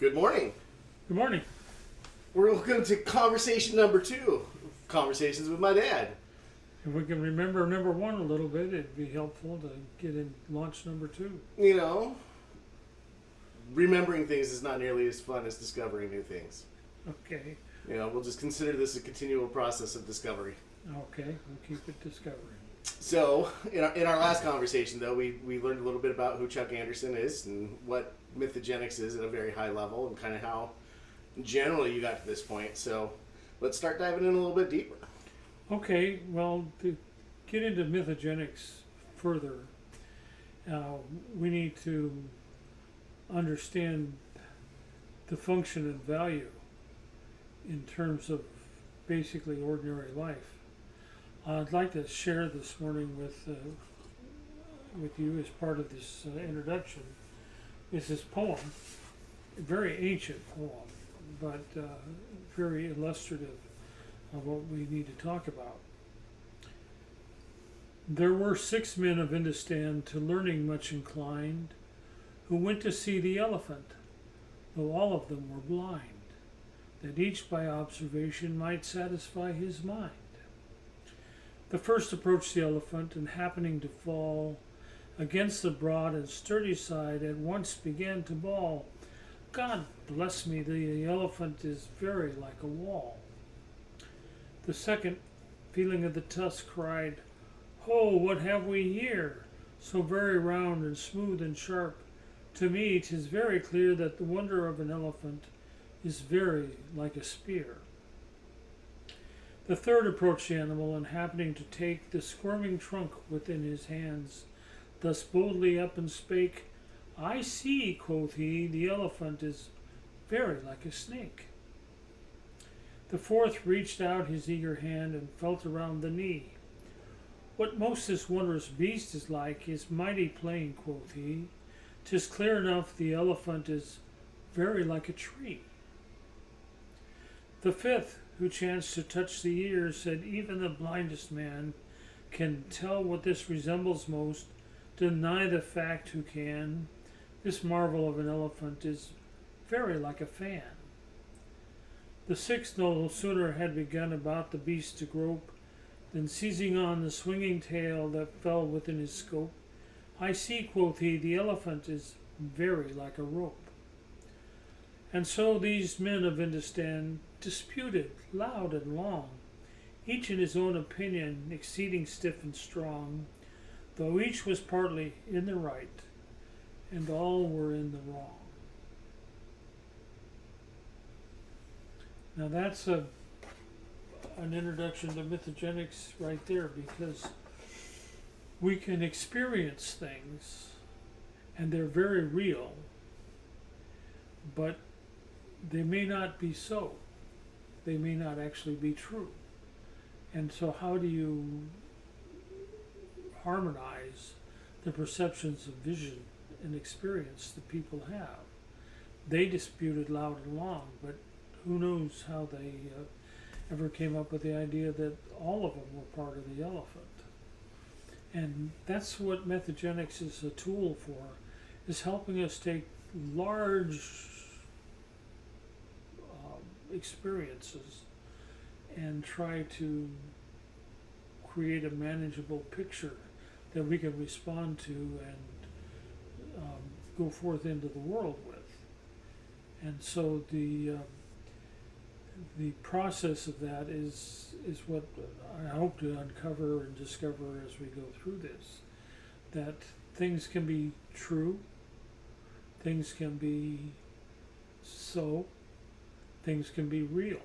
Good morning. Good morning. We're welcome to conversation number 2, Conversations with my dad. If we can remember number 1 a little bit, it'd be helpful to get in launch number 2. You know, remembering things is not nearly as fun as discovering new things. Okay. You know, we'll just consider this a continual process of discovery. Okay, we'll keep it discovery. So, in our last conversation, though, we learned a little bit about who Chuck Andersen is and what Mythogenics is at a very high level and kind of how generally you got to this point. So, let's start diving in a little bit deeper. Okay, well, to get into Mythogenics further, we need to understand the function and value in terms of basically ordinary life. I'd like to share this morning with you as part of this introduction is this poem, a very ancient poem, but very illustrative of what we need to talk about. There were 6 men of Andersen to learning much inclined, who went to see the elephant, though all of them were blind, that each by observation might satisfy his mind. The first approached the elephant, and happening to fall against the broad and sturdy side, at once began to bawl, "God bless me, the elephant is very like a wall." The second, feeling of the tusk, cried, "Ho, what have we here? So very round and smooth and sharp. To me 'tis very clear that the wonder of an elephant is very like a spear." The third approached the animal, and happening to take the squirming trunk within his hands, thus boldly up and spake, "I see," quoth he, "the elephant is very like a snake." The fourth reached out his eager hand, and felt around the knee. "What most this wondrous beast is like is mighty plain," quoth he. "'Tis clear enough the elephant is very like a tree." The fifth, who chanced to touch the ear, said, "Even the blindest man can tell what this resembles most, deny the fact who can. This marvel of an elephant is very like a fan." The sixth no sooner had begun about the beast to grope, than seizing on the swinging tail that fell within his scope, "I see," quoth he, "the elephant is very like a rope." And so these men of Andersen disputed loud and long, each in his own opinion exceeding stiff and strong, though each was partly in the right, and all were in the wrong. Now that's an introduction to Mythogenics right there, because we can experience things and they're very real, but they may not be so. They may not actually be true. And so how do you harmonize the perceptions of vision and experience that people have? They disputed loud and long, but who knows how they ever came up with the idea that all of them were part of the elephant. And that's what Mythogenics is a tool for, is helping us take large experiences and try to create a manageable picture that we can respond to and go forth into the world with. And so the process of that is what I hope to uncover and discover as we go through this, that things can be true, things can be so, things can be real,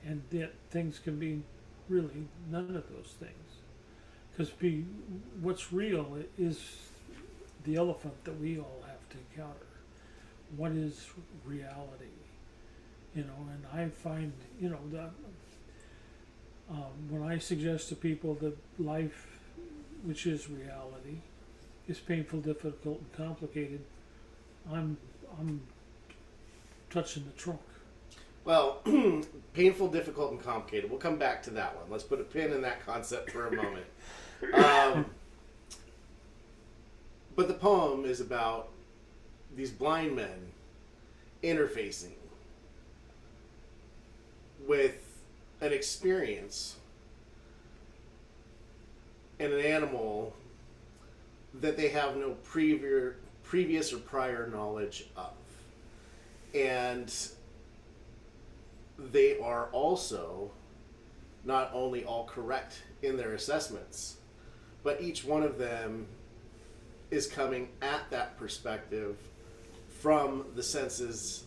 and yet things can be really none of those things. Because what's real is the elephant that we all have to encounter. What is reality? You know, and I find, you know, that when I suggest to people that life, which is reality, is painful, difficult, and complicated, I'm touching the trunk. Well, painful, difficult, and complicated. We'll come back to that one. Let's put a pin in that concept for a moment. But the poem is about these blind men interfacing with an experience and an animal that they have no previous or prior knowledge of. And they are also not only all correct in their assessments, but each one of them is coming at that perspective from the senses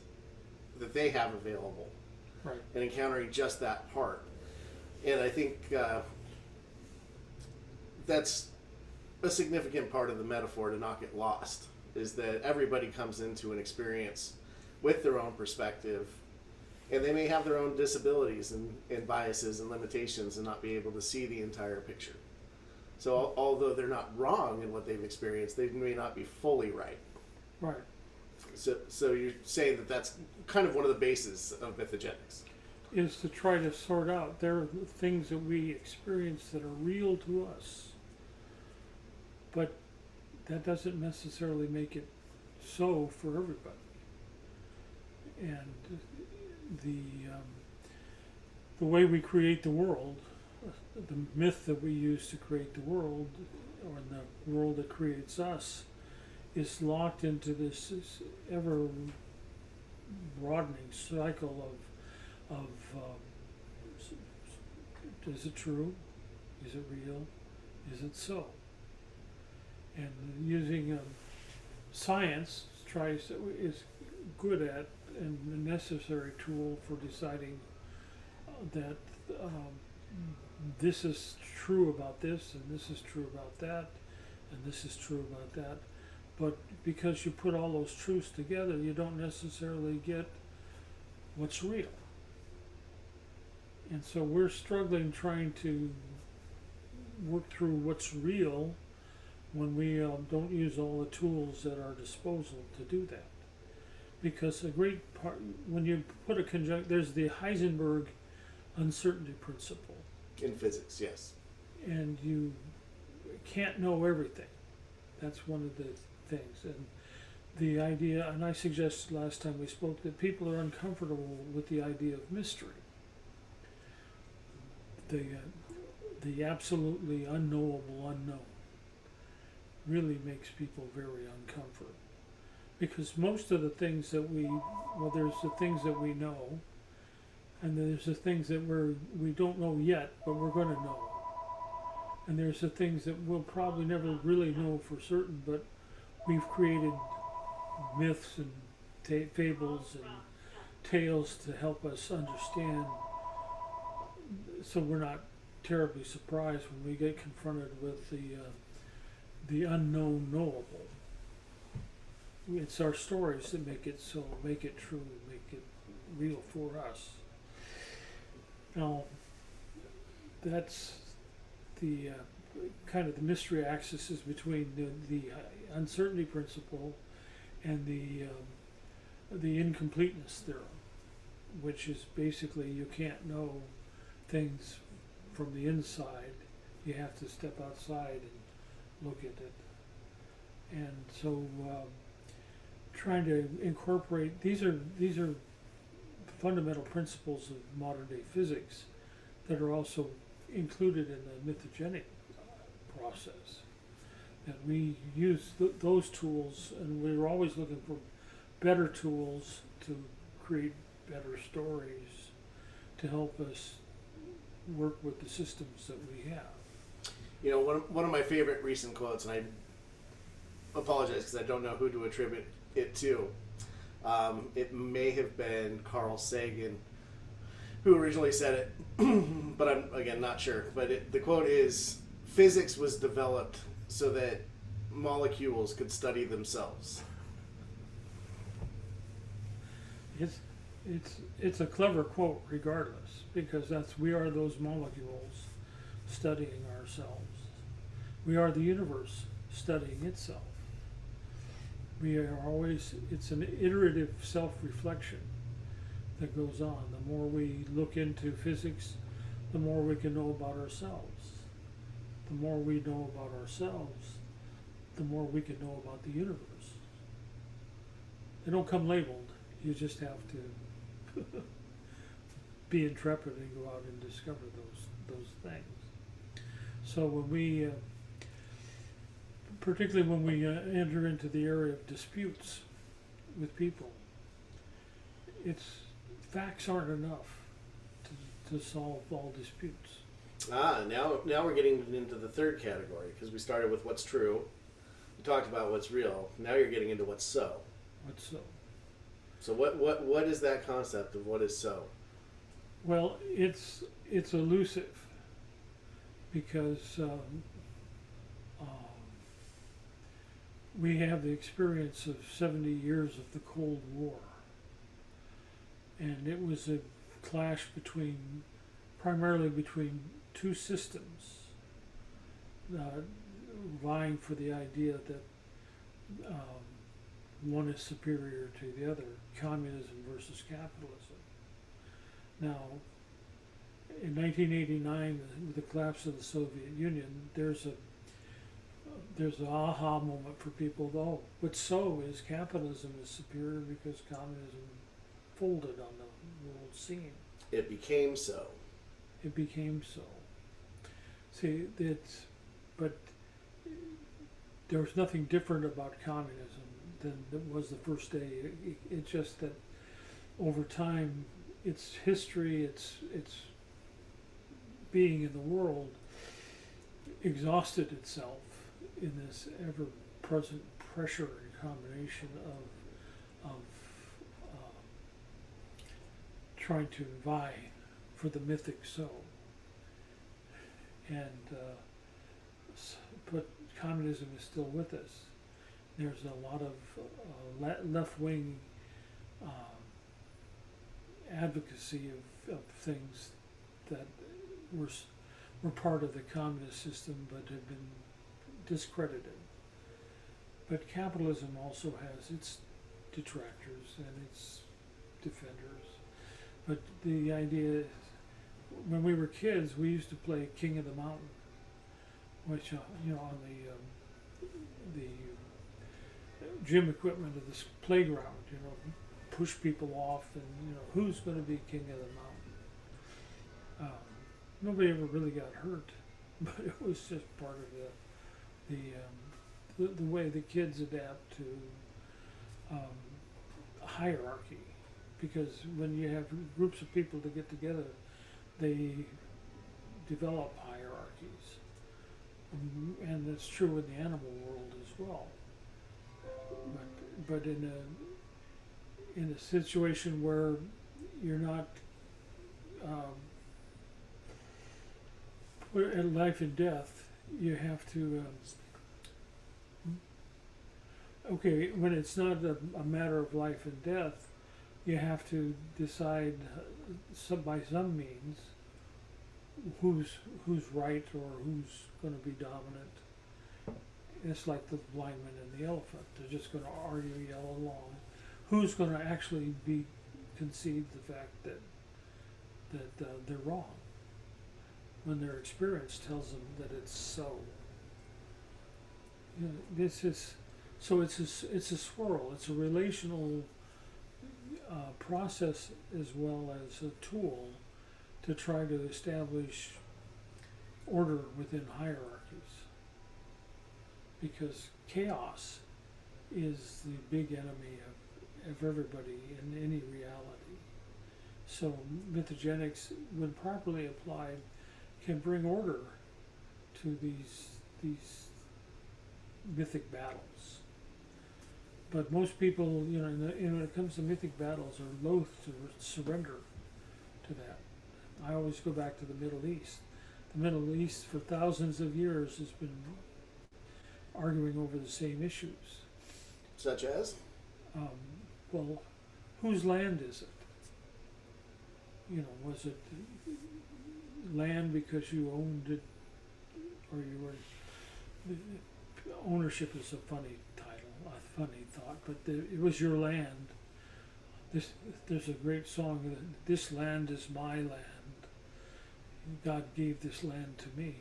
that they have available, Right. and encountering just that part. And I think that's a significant part of the metaphor to not get lost, is that everybody comes into an experience with their own perspective, and they may have their own disabilities and biases and limitations and not be able to see the entire picture. So although they're not wrong in what they've experienced, they may not be fully right. Right. So you're saying that that's kind of one of the bases of mythogenics. Is to try to sort out, there are things that we experience that are real to us, but that doesn't necessarily make it so for everybody. And the way we create the world, the myth that we use to create the world, or the world that creates us, is locked into this ever broadening cycle of is it true? Is it real? Is it so? And using science is good at and a necessary tool for deciding that this is true about this, and this is true about that, and this is true about that. But because you put all those truths together, you don't necessarily get what's real. And so we're struggling trying to work through what's real when we don't use all the tools at our disposal to do that. Because a great part, when you put a there's the Heisenberg uncertainty principle. In physics, yes. And you can't know everything. That's one of the things. And the idea, and I suggested last time we spoke, that people are uncomfortable with the idea of mystery. The absolutely unknowable unknown really makes people very uncomfortable. Because most of the things that there's the things that we know, and there's the things that we don't know yet, but we're going to know. And there's the things that we'll probably never really know for certain, but we've created myths and fables and tales to help us understand, so we're not terribly surprised when we get confronted with the unknown knowable. It's our stories that make it so, make it true, make it real for us. Now, that's the kind of the mystery axis is between the uncertainty principle and the incompleteness theorem, which is basically you can't know things from the inside. You have to step outside and look at it. And so trying to incorporate, these are fundamental principles of modern day physics that are also included in the mythogenic process. That we use those tools, and we're always looking for better tools to create better stories to help us work with the systems that we have. You know, one of my favorite recent quotes, and I apologize because I don't know who to attribute it to. It may have been Carl Sagan who originally said it, but I'm, again, not sure. But the quote is, "Physics was developed so that molecules could study themselves." It's a clever quote regardless, because we are those molecules studying ourselves. We are the universe studying itself. We are always, it's an iterative self-reflection that goes on. The more we look into physics, the more we can know about ourselves. The more we know about ourselves, the more we can know about the universe. They don't come labeled You just have to be intrepid and go out and discover those things. So when we, particularly when we enter into the area of disputes with people, facts aren't enough to solve all disputes. Now we're getting into the third category, because we started with what's true. We talked about what's real. Now you're getting into what's so. What's so? So what is that concept of what is so? Well, it's elusive because we have the experience of 70 years of the Cold War, and it was a clash primarily between two systems vying for the idea that one is superior to the other, communism versus capitalism. Now, in 1989, with the collapse of the Soviet Union, there's an aha moment for people. Oh, what's so is capitalism is superior because communism folded on the world scene. It became so. It became so. See, but there was nothing different about communism than it was the first day. It's just that over time, its history, its being in the world, exhausted itself in this ever-present pressure and combination of trying to vie for the mythic so. And but communism is still with us. There's a lot of left-wing advocacy of things that were part of the communist system but have been discredited. But capitalism also has its detractors and its defenders. But the idea is, when we were kids, we used to play King of the Mountain, which on the gym equipment of this playground, push people off, and who's going to be king of the mountain. Nobody ever really got hurt, but it was just part of the way the kids adapt to hierarchy. Because when you have groups of people to get together, they develop hierarchies, and that's true in the animal world as well. But in a situation where you're not at life and death, you have to. Okay, when it's not a matter of life and death, you have to decide by some means who's right or who's going to be dominant. It's like the blind man and the elephant. They're just going to argue, yell along. Who's going to actually concede the fact that they're wrong when their experience tells them that it's so? This is so. It's a swirl. It's a relational process as well as a tool to try to establish order within hierarchies. Because chaos is the big enemy of everybody in any reality. So mythogenics, when properly applied, can bring order to these mythic battles. But most people, when it comes to mythic battles, are loath to surrender to that. I always go back to the Middle East. The Middle East, for thousands of years, has been arguing over the same issues. Such as? Well, whose land is it? Was it land because you owned it, or you were? Ownership is a funny title, a funny thought, but it was your land. There's a great song, "This land is my land. God gave this land to me."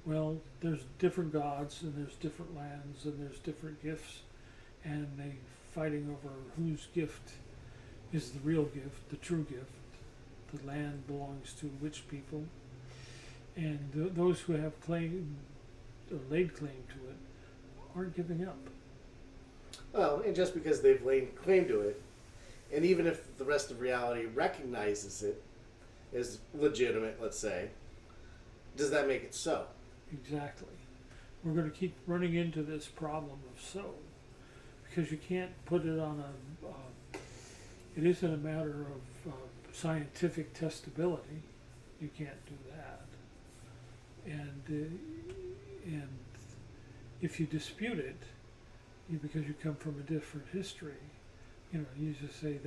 Well, there's different gods, and there's different lands, and there's different gifts, and they fighting over whose gift is the real gift, the true gift. The land belongs to which people, and those who have claim or laid claim to it aren't giving up. Well, and just because they've laid claim to it, and even if the rest of reality recognizes it as legitimate, let's say, does that make it so? Exactly. We're going to keep running into this problem of so, because you can't put it on it isn't a matter of scientific testability. You can't do that. And if you dispute it, because you come from a different history, you just say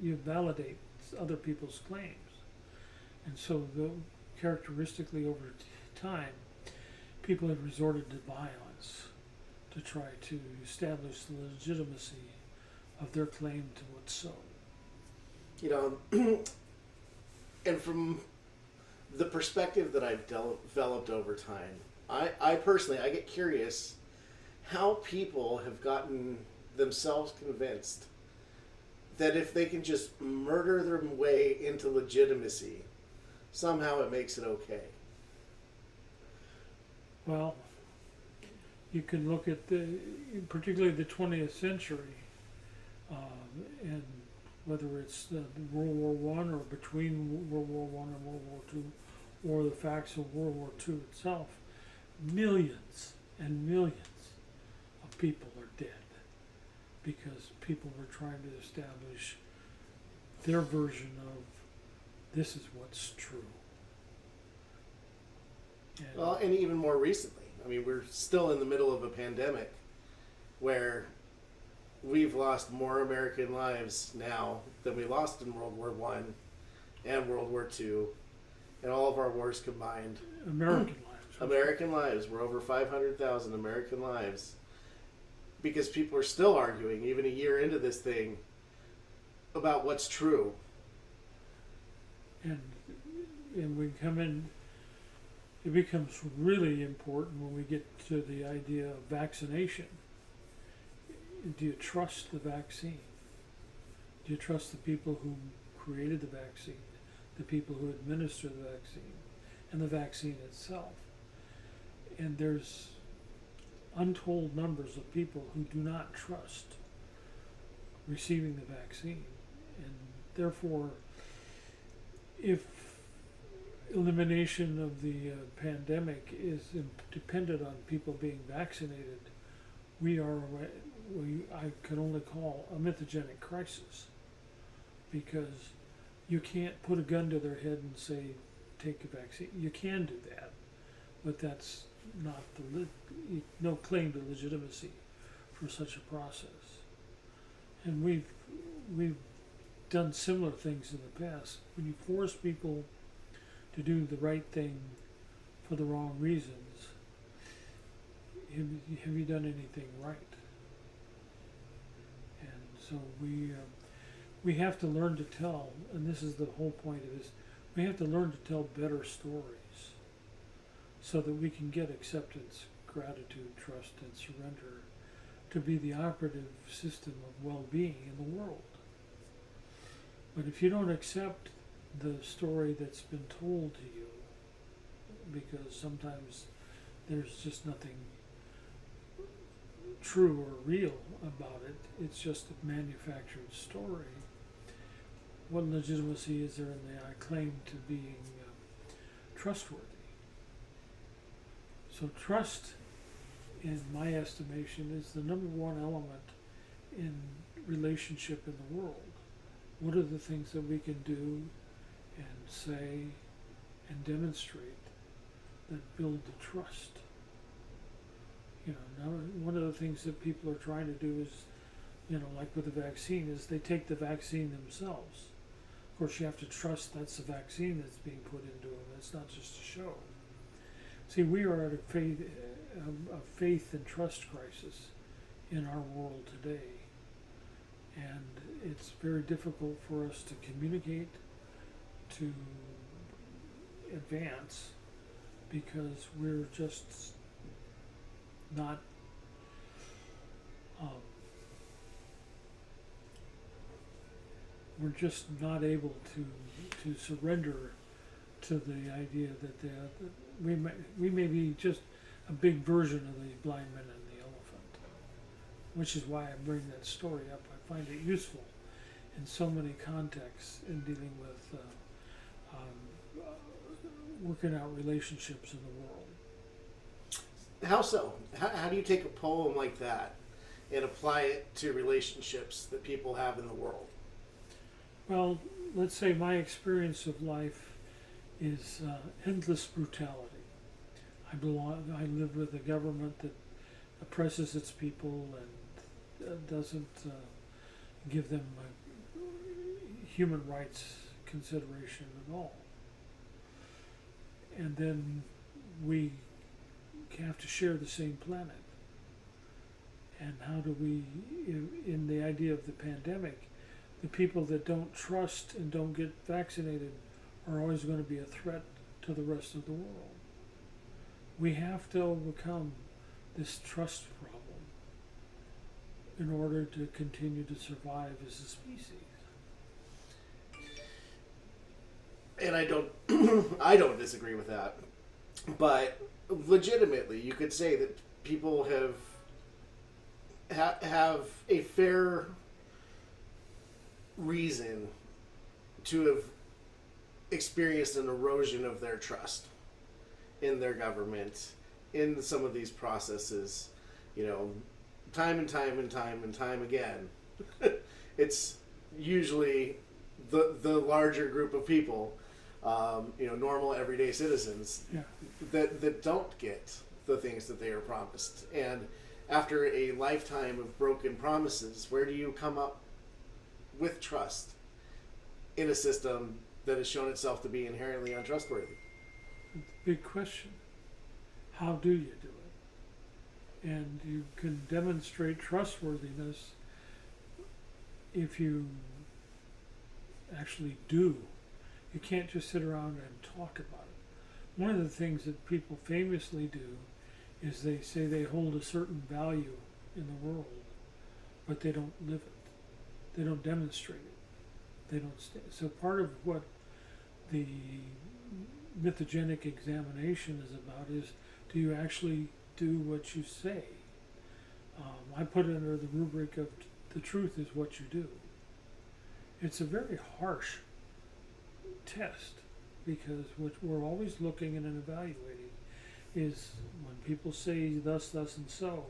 you validate other people's claims. And so characteristically over time, people have resorted to violence to try to establish the legitimacy of their claim to what's so. And from the perspective that I've developed over time, I personally, I get curious how people have gotten themselves convinced that if they can just murder their way into legitimacy, somehow it makes it okay. Well, you can look at particularly the 20th century, and whether it's World War I or between World War I and World War II, or the facts of World War II itself, millions and millions of people are dead because people were trying to establish their version of this is what's true. And even more recently, I mean, we're still in the middle of a pandemic where we've lost more American lives now than we lost in World War I and World War II, and all of our wars combined. American lives. American lives. We're over 500,000 American lives because people are still arguing, even a year into this thing, about what's true. And we come in, it becomes really important when we get to the idea of vaccination. Do you trust the vaccine? Do you trust the people who created the vaccine, the people who administer the vaccine, and the vaccine itself? And there's untold numbers of people who do not trust receiving the vaccine. And therefore, if elimination of the pandemic is dependent on people being vaccinated, I could only call a mythogenic crisis, because you can't put a gun to their head and say, take a vaccine. You can do that, but that's not no claim to legitimacy for such a process. And we've done similar things in the past. When you force people to do the right thing for the wrong reasons, have you done anything right? And so we have to learn to tell, and this is the whole point of this, we have to learn to tell better stories so that we can get acceptance, gratitude, trust, and surrender to be the operative system of well-being in the world. But if you don't accept the story that's been told to you, because sometimes there's just nothing true or real about it, it's just a manufactured story, what legitimacy is there in the claim to being trustworthy? So trust, in my estimation, is the number one element in relationship in the world. What are the things that we can do and say and demonstrate that build the trust? Now one of the things that people are trying to do is, like with the vaccine, is they take the vaccine themselves. Of course, you have to trust that's the vaccine that's being put into them. It's not just a show. See, we are at a faith and trust crisis in our world today. And it's very difficult for us to communicate, to advance, because we're just not we're just not able to surrender to the idea that we may be just a big version of the blind man and the elephant, which is why I bring that story up. I find it useful in so many contexts in dealing with working out relationships in the world. How so? How do you take a poem like that and apply it to relationships that people have in the world? Well, let's say my experience of life is endless brutality. I live with a government that oppresses its people and doesn't give them human rights consideration at all. And then we have to share the same planet. And how do we, in the idea of the pandemic, the people that don't trust and don't get vaccinated are always going to be a threat to the rest of the world. We have to overcome this trust problem in order to continue to survive as a species. And I don't I don't disagree with that. But legitimately, you could say that people have a fair reason to have experienced an erosion of their trust in their government, in some of these processes, time and time and time and time again. It's usually the larger group of people, normal everyday citizens, Yeah. that don't get the things that they are promised. And after a lifetime of broken promises, where do you come up with trust in a system that has shown itself to be inherently untrustworthy? Big question. How do you do it? And you can demonstrate trustworthiness if you actually do. You can't just sit around and talk about it. One of the things that people famously do is they say they hold a certain value in the world, but they don't live it. They don't demonstrate it. They don't stay. So part of what the mythogenic examination is about is, do you actually do what you say? I put it under the rubric of the truth is what you do. It's a very harsh test, because what we're always looking at and evaluating is when people say thus, thus, and so,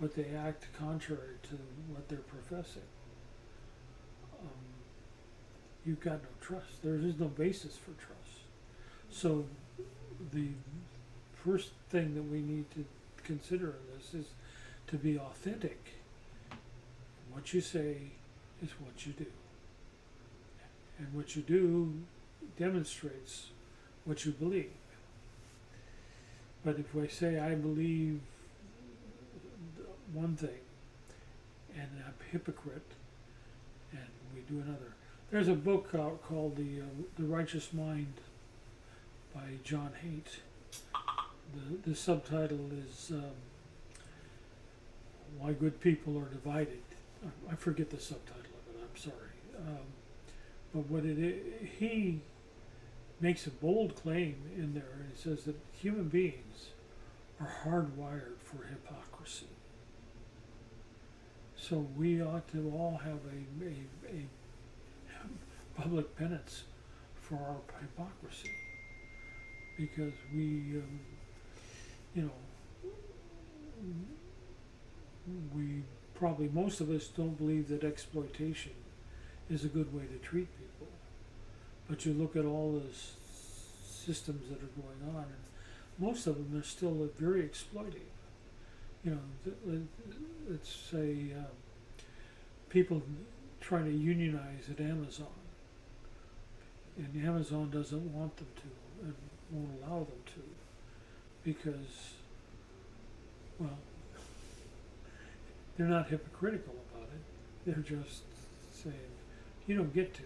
but they act contrary to what they're professing. You've got no trust. There is no basis for trust. So the first thing that we need to consider in this is to be authentic. What you say is what you do. And what you do demonstrates what you believe. But if I say I believe one thing and I'm a hypocrite and we do another. There's a book out called The Righteous Mind by John Haidt. The subtitle is Why Good People Are Divided. I forget the subtitle of it, I'm sorry. But what he makes a bold claim in there, and he says that human beings are hardwired for hypocrisy. So we ought to all have a public penance for our hypocrisy, because we probably, most of us don't believe that exploitation is a good way to treat people. But you look at all the systems that are going on, and most of them are still very exploitive. Let's say people trying to unionize at Amazon, and Amazon doesn't want them to and won't allow them to, because, well, they're not hypocritical about it. They're just saying, you don't get to.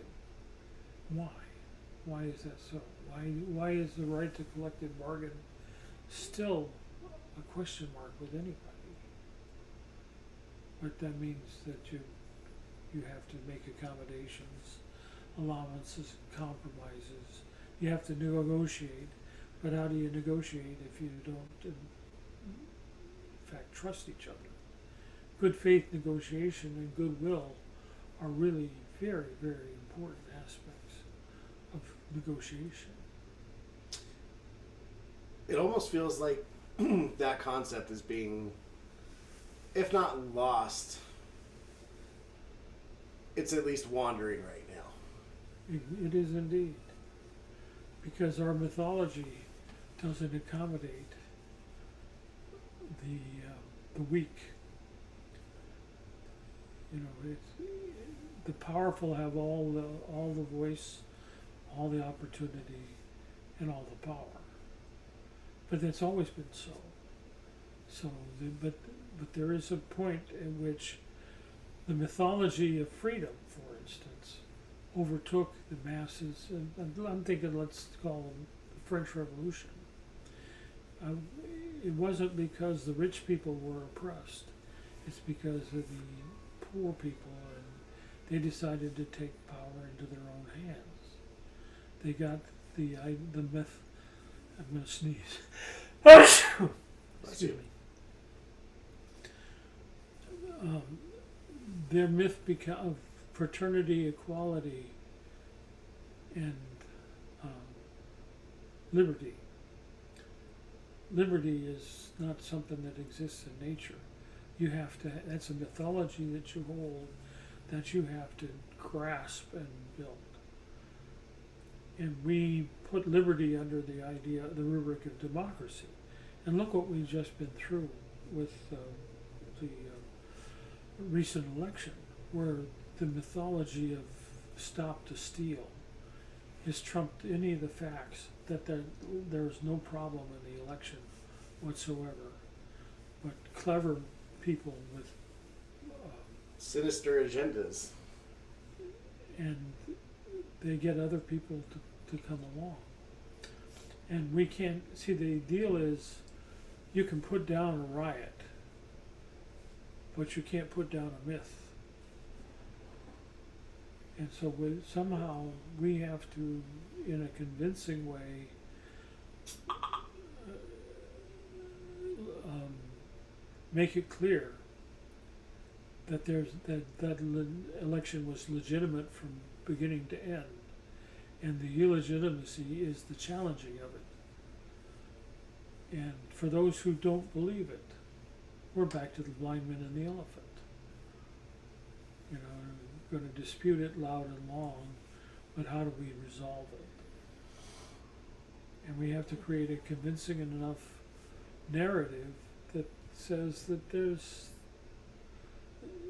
Why? Why is that so? Why is the right to collective bargain still a question mark with anybody? But that means that you have to make accommodations allowances, compromises. You have to negotiate, but how do you negotiate if you don't, in fact, trust each other? Good faith negotiation and goodwill are really very, very important aspects of negotiation. It almost feels like that concept is being, if not lost, it's at least wandering right now. It is indeed, because our mythology doesn't accommodate the weak. You know, the powerful have all the voice, all the opportunity, and all the power. But that's always been so. But there is a point in which the mythology of freedom, for instance, overtook the masses. And I'm thinking, let's call them the French Revolution. It wasn't because the rich people were oppressed. It's because of the poor people, and they decided to take power into their own hands. They got the myth. I'm going to sneeze. Excuse me. Their myth of fraternity, equality, and liberty. Liberty is not something that exists in nature. You have to. That's a mythology that you hold, that you have to grasp and build. And we put liberty under the rubric of democracy. And look what we've just been through with the recent election, where the mythology of stop to steal has trumped any of the facts that there's no problem in the election whatsoever. But clever people with sinister agendas, and they get other people to come along. And we can't see, the deal is you can put down a riot, but you can't put down a myth. And so somehow we have to, in a convincing way, make it clear that that election was legitimate from beginning to end, and the illegitimacy is the challenging of it. And for those who don't believe it, we're back to the blind man and the elephant. You know, we're going to dispute it loud and long, but how do we resolve it? And we have to create a convincing enough narrative that says that there's,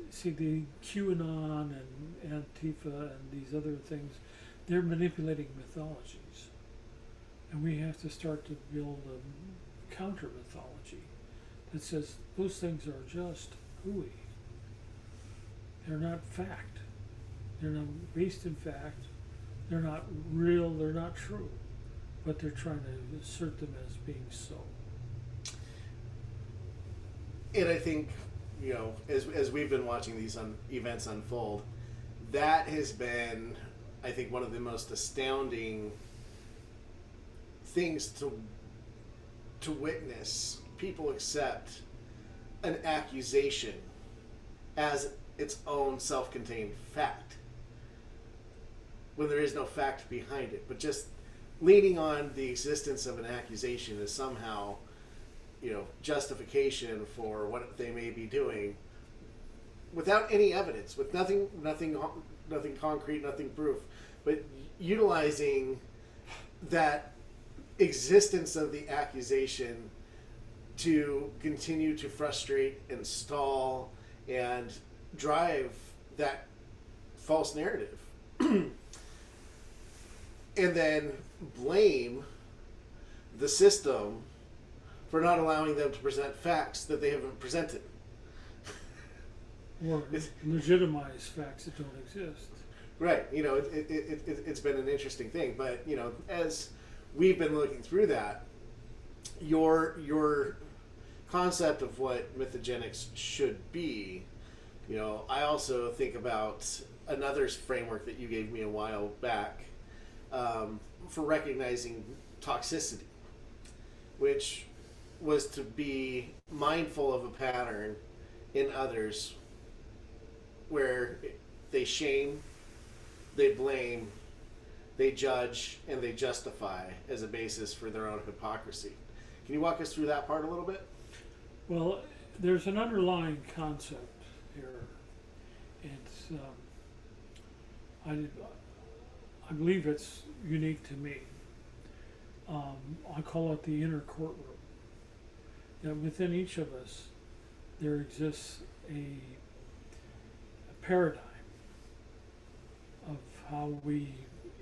see, the QAnon and Antifa and these other things, they're manipulating mythologies. And we have to start to build a counter mythology that says those things are just hooey. They're not fact. They're not based in fact. They're not real. They're not true. But they're trying to assert them as being so. And I think, you know, as we've been watching these events unfold, that has been, I think, one of the most astounding things to witness. People accept an accusation as its own self-contained fact when there is no fact behind it, but just leaning on the existence of an accusation is somehow, you know, justification for what they may be doing without any evidence, with nothing concrete, nothing proof, but utilizing that existence of the accusation to continue to frustrate and stall and drive that false narrative. And then blame the system for not allowing them to present facts that they haven't presented. Or legitimize facts that don't exist. Right. You know, it's been an interesting thing. But, you know, as we've been looking through that, your concept of what mythogenics should be I also think about another framework that you gave me a while back, for recognizing toxicity, which was to be mindful of a pattern in others where they shame, they blame, they judge, and they justify as a basis for their own hypocrisy. Can you walk us through that part a little bit? Well, there's an underlying concept here. It's I believe it's unique to me. I call it the inner courtroom. That within each of us, there exists a paradigm of how we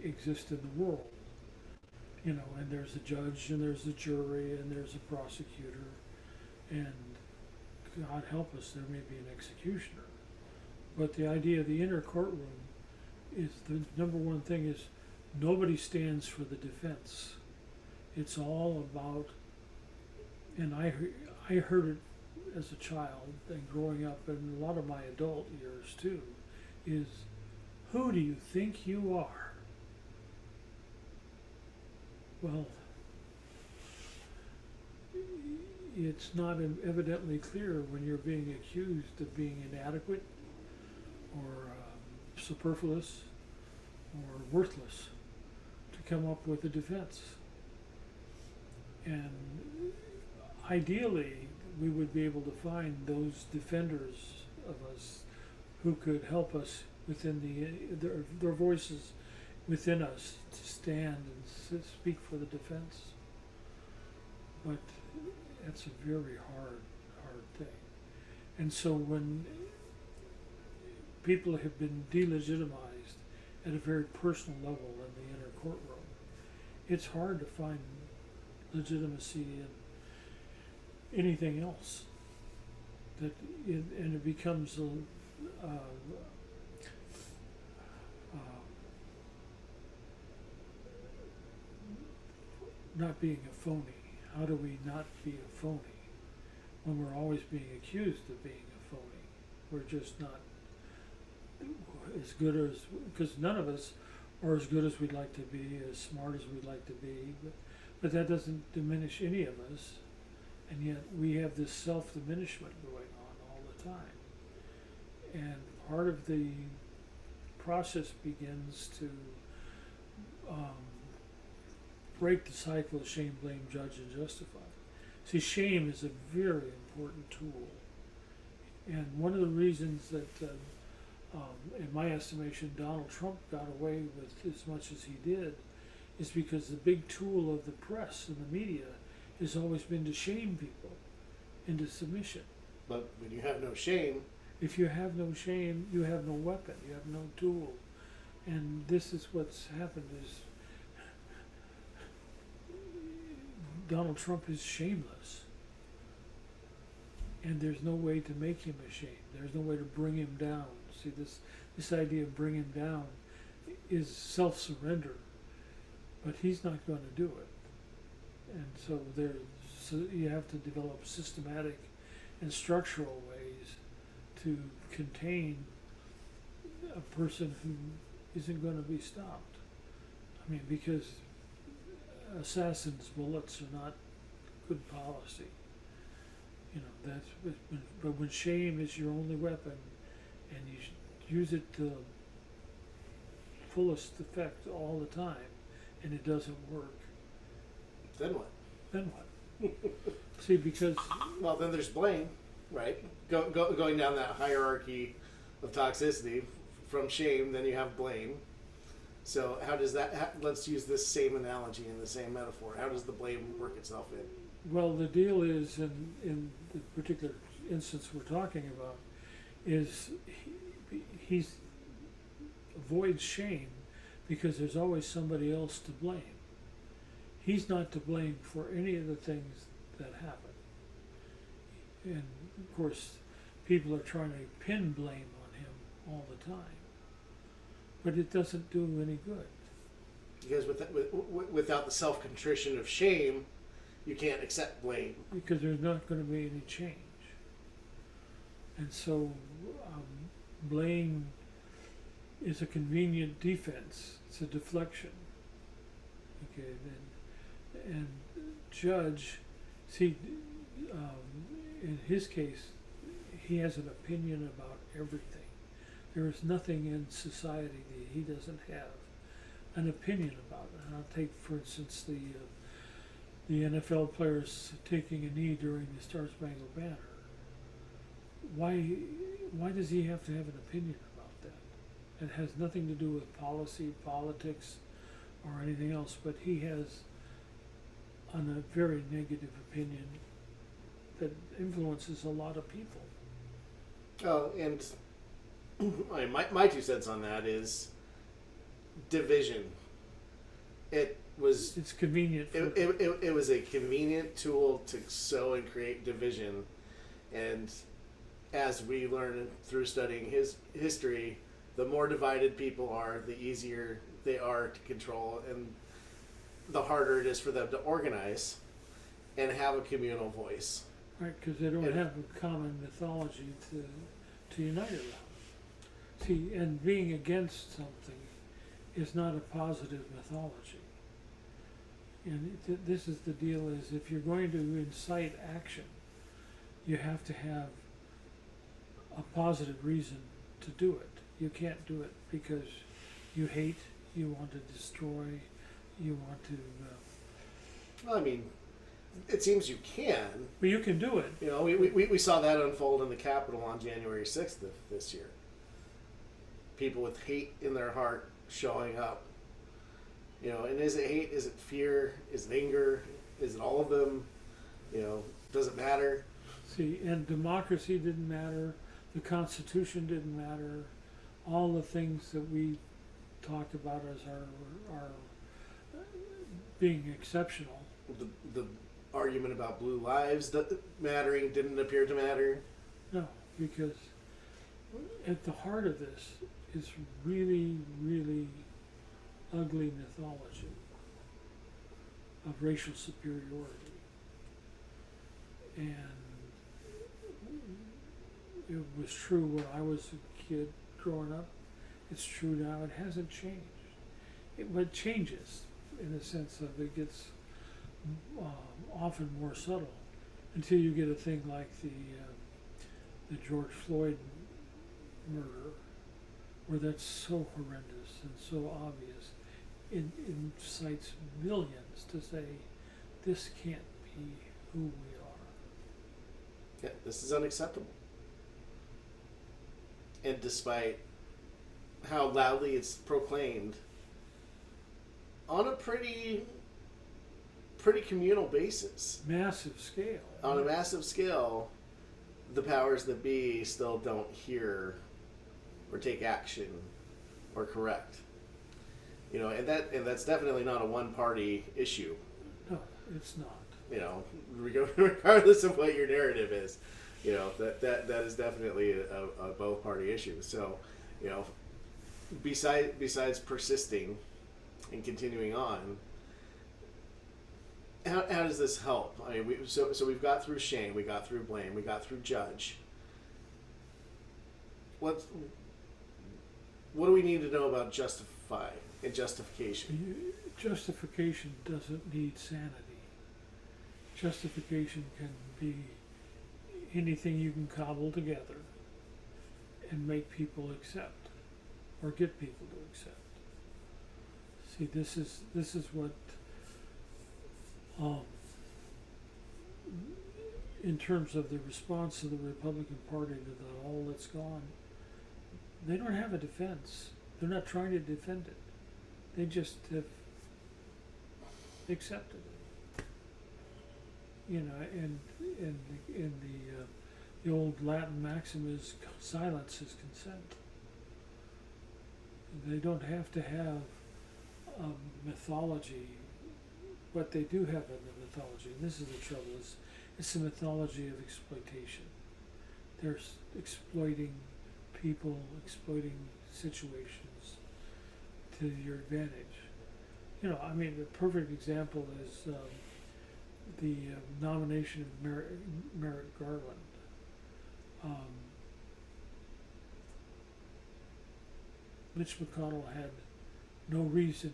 exist in the world. And there's a judge, and there's a jury, and there's a prosecutor, and God help us, there may be an executioner. But the idea of the inner courtroom is the number one thing is nobody stands for the defense. It's all about, and I heard it as a child and growing up, and a lot of my adult years too, is who do you think you are? Well, it's not evidently clear when you're being accused of being inadequate or superfluous or worthless to come up with a defense. And ideally, we would be able to find those defenders of us who could help us within their voices within us to stand and speak for the defense. But it's a very hard thing. And so when people have been delegitimized at a very personal level in the inner courtroom, it's hard to find legitimacy in anything else. And it becomes not being a phony. How do we not be a phony when we're always being accused of being a phony? We're just not as good as, because none of us are as good as we'd like to be, as smart as we'd like to be, but that doesn't diminish any of us, and yet we have this self-diminishment going on all the time. And part of the process begins to break the cycle of shame, blame, judge, and justify. See, shame is a very important tool. And one of the reasons that, in my estimation, Donald Trump got away with as much as he did is because the big tool of the press and the media has always been to shame people into submission. But when you have no shame... If you have no shame, you have no weapon, you have no tool. And this is what's happened is Donald Trump is shameless. And there's no way to make him ashamed. There's no way to bring him down. See, this idea of bring him down is self-surrender. But he's not going to do it. And so you have to develop systematic and structural ways to contain a person who isn't going to be stopped. I mean, because assassins' bullets are not good policy. But when shame is your only weapon and you use it to fullest effect all the time and it doesn't work, then what? Then what? See, because... Well, then there's blame, right? Going down that hierarchy of toxicity, from shame, then you have blame. So how does that, let's use this same analogy and the same metaphor. How does the blame work itself in? Well, the deal is, in the particular instance we're talking about, is he avoids shame because there's always somebody else to blame. He's not to blame for any of the things that happen. And of course, people are trying to pin blame on him all the time. But it doesn't do any good. Because without the self-contrition of shame, you can't accept blame. Because there's not going to be any change. And so blame is a convenient defense. It's a deflection. Okay, and judge, see, in his case, he has an opinion about everything. There is nothing in society that he doesn't have an opinion about. And I'll take, for instance, the NFL players taking a knee during the Star Spangled Banner. Why does he have to have an opinion about that? It has nothing to do with policy, politics, or anything else, but he has a very negative opinion that influences a lot of people. Oh, and I mean, my 2 cents on that is division. It's convenient. It was a convenient tool to sow and create division, and as we learn through studying his history, the more divided people are, the easier they are to control, and the harder it is for them to organize and have a communal voice. Right, because they don't have a common mythology to unite around. See, and being against something is not a positive mythology. And this is the deal: is if you're going to incite action, you have to have a positive reason to do it. You can't do it because you hate, you want to destroy, you want to. Well, I mean, it seems you can. But you can do it. You know, we saw that unfold in the Capitol on January 6th of this year. People with hate in their heart showing up. You know, and is it hate? Is it fear? Is it anger? Is it all of them? You know, does it matter? See, and democracy didn't matter. The Constitution didn't matter. All the things that we talked about as our being exceptional. The argument about blue lives mattering didn't appear to matter. No, because at the heart of this is really, really ugly mythology of racial superiority. And it was true when I was a kid growing up. It's true now. It hasn't changed. It changes in the sense of it gets often more subtle until you get a thing like the George Floyd murder, where that's so horrendous and so obvious. It incites millions to say, this can't be who we are. Yeah, this is unacceptable. And despite how loudly it's proclaimed, on a pretty communal basis. Massive scale. On a massive scale, the powers that be still don't hear or take action or correct. You know, and that's definitely not a one-party issue. No, it's not. You know, regardless of what your narrative is, you know, that is definitely a both-party issue. So, you know, besides persisting and continuing on, how does this help? I mean, so we've got through shame, we got through blame, we got through judge. What do we need to know about justify and justification? Justification doesn't need sanity. Justification can be anything you can cobble together and make people accept, or get people to accept. See, this is what, in terms of the response of the Republican Party to the all that's gone, they don't have a defense. They're not trying to defend it. They just have accepted it. You know, and in the old Latin maxim is silence is consent. They don't have to have a mythology, but they do have a mythology. And this is the trouble: it's a mythology of exploitation. They're exploiting people, exploiting situations to your advantage. You know, I mean, the perfect example is the nomination of Merrick Garland. Mitch McConnell had no reason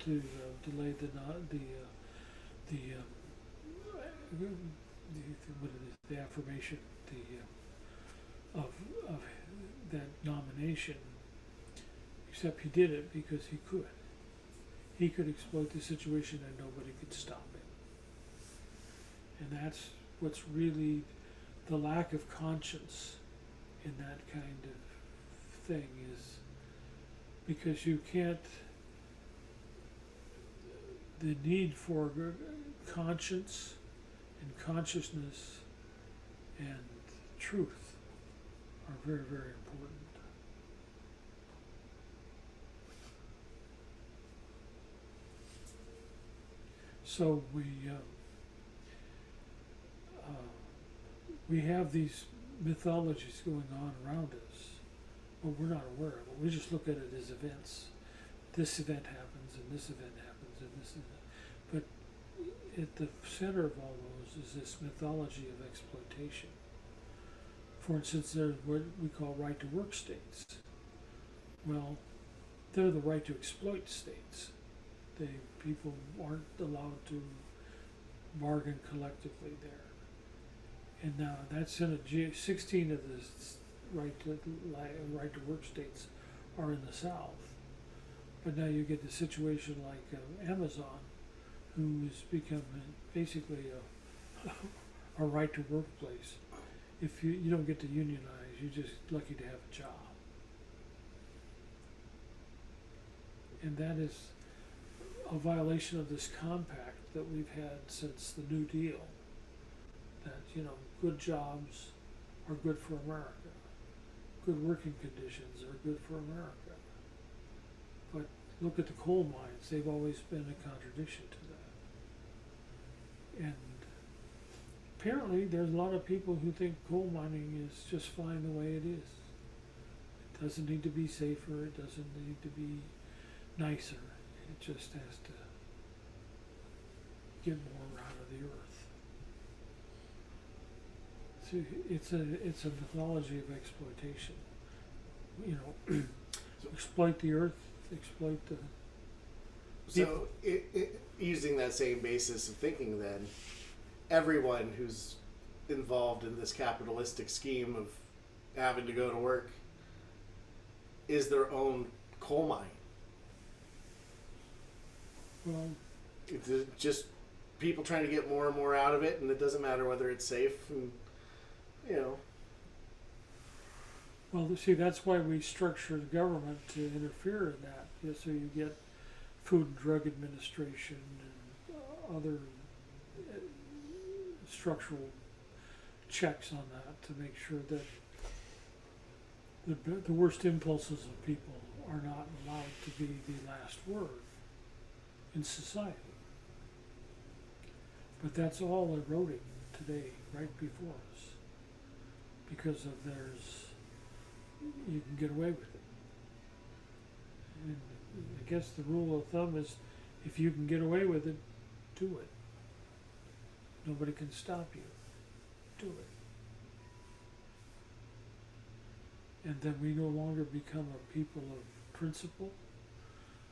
to delay the affirmation of that nomination, except he did it because he could. He could exploit the situation and nobody could stop him. And that's what's really the lack of conscience in that kind of thing, is because you can't, the need for conscience and consciousness and truth are very, very important. So we have these mythologies going on around us, but we're not aware of it. We just look at it as events. This event happens, and this event happens, and this event. But at the center of all those is this mythology of exploitation. For instance, there's what we call right to work states. Well, they're the right to exploit states. People aren't allowed to bargain collectively there. And now that's in 16 of the right to work states are in the South. But now you get the situation like Amazon, who has become basically a right to work place. If you don't get to unionize, you're just lucky to have a job. And that is a violation of this compact that we've had since the New Deal, that, good jobs are good for America. Good working conditions are good for America. But look at the coal mines. They've always been a contradiction to that. And apparently there's a lot of people who think coal mining is just fine the way it is. It doesn't need to be safer. It doesn't need to be nicer. It just has to get more out of the earth. So it's a mythology of exploitation. Exploit the earth, exploit the. So, using that same basis of thinking, then, everyone who's involved in this capitalistic scheme of having to go to work is their own coal mine. Well, it's just people trying to get more and more out of it, and it doesn't matter whether it's safe, and Well, see, that's why we structure the government to interfere in that. So you get Food and Drug Administration and other structural checks on that to make sure that the worst impulses of people are not allowed to be the last word in society. But that's all eroding today, right before us, because of you can get away with it. And I guess the rule of thumb is, if you can get away with it, do it. Nobody can stop you. Do it. And then we no longer become a people of principle,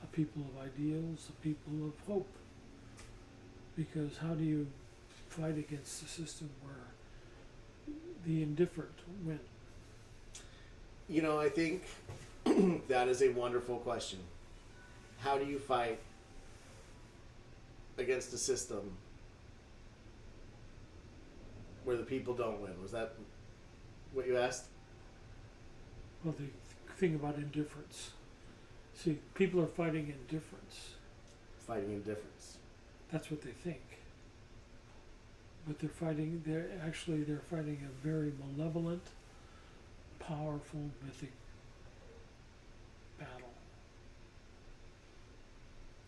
a people of ideals, a people of hope. Because how do you fight against a system where the indifferent win? I think that is a wonderful question. How do you fight against a system where the people don't win? Was that what you asked? Well, the thing about indifference. See, people are fighting indifference. Fighting indifference. That's what they think. But they're fighting a very malevolent, powerful, mythic battle.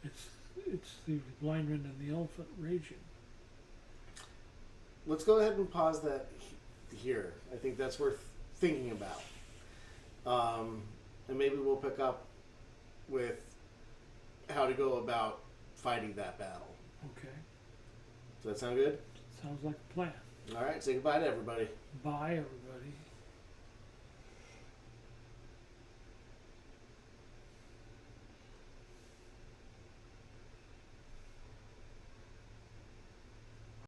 It's the blind man and the elephant raging. Let's go ahead and pause that here. I think that's worth thinking about. And maybe we'll pick up with how to go about fighting that battle. Okay. Does that sound good? Sounds like a plan. All right. Say goodbye to everybody. Bye, everybody.